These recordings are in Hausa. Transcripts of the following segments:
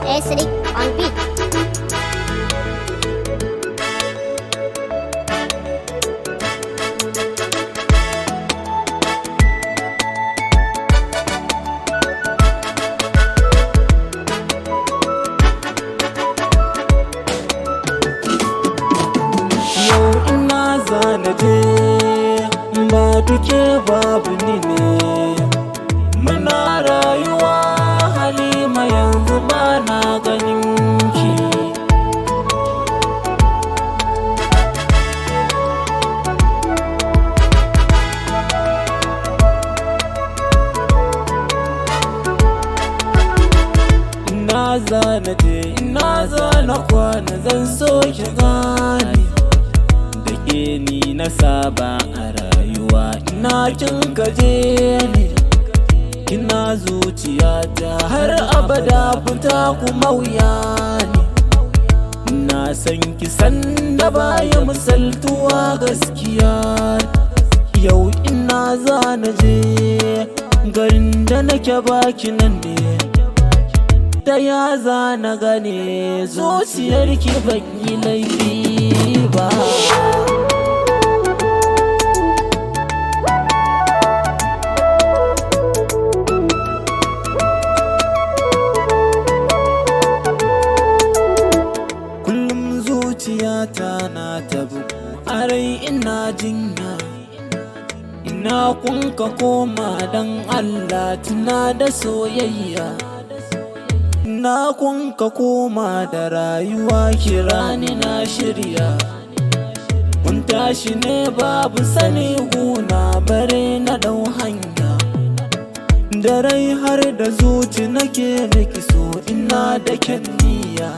Acidic on beat. Yau ina zana je ba duke babu ni ne, muna rayuwa Halima yanzu ba na ganin ki. Ina zana je ina zana kwana zan so ki gane, ni na saba a rayuwa ina kin gaje ne, kina zuciyata har abada fita kuma wuya ne. Na san ki san da baya misaltuwa gaskiya. Yau ina zana je garin da nake baki nan ne, ta ya zana gane zuciyar ki ban yi laifi ba. Zuciyata na ta bugu a rai ina jinya, ina kunka koma dan Allah tuna da soyayya. Ina kunka koma da rayuwa kirani na shirya, kun tashi ne babu sani guna bare na dau hanya. Da rai har da zuci nake miki so ina da kyan niyya,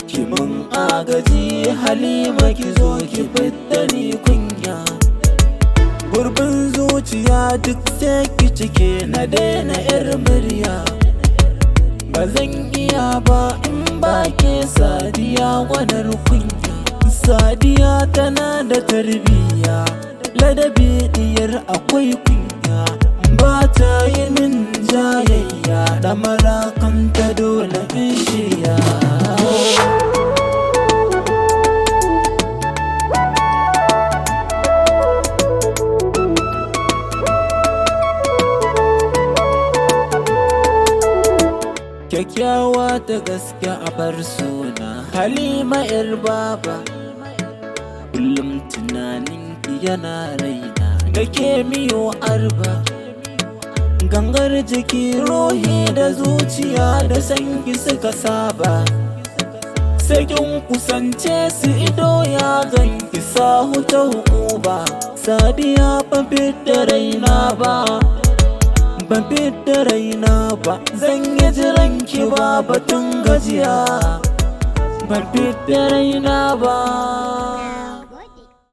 ki mun agaji Halima ki zo ki fidda ni kunya. Gurbin zuciya duk sai ki cike na daina yar murya, ba zan iya ba in ba ke Sadiya gwanar kunya. Sadiya tana da tarbiyya, ladabi diyar akwai kunya, ba ta yi min jayayya da marakanta dole in shiya. Kyakkyawa ta gaske a bar suna Halima yar baba, kullum tunaninki yana raina da ke miyo arba. Gangar jiki rohi da zuciya da sanki suka saba, sakin kusance su ido ya ganki sahu ta hukuba. Sadiya ban fidda raina ba, ban fidda raina ba, zan yi jiranki ba batun gajiya, ban fidda raina ba.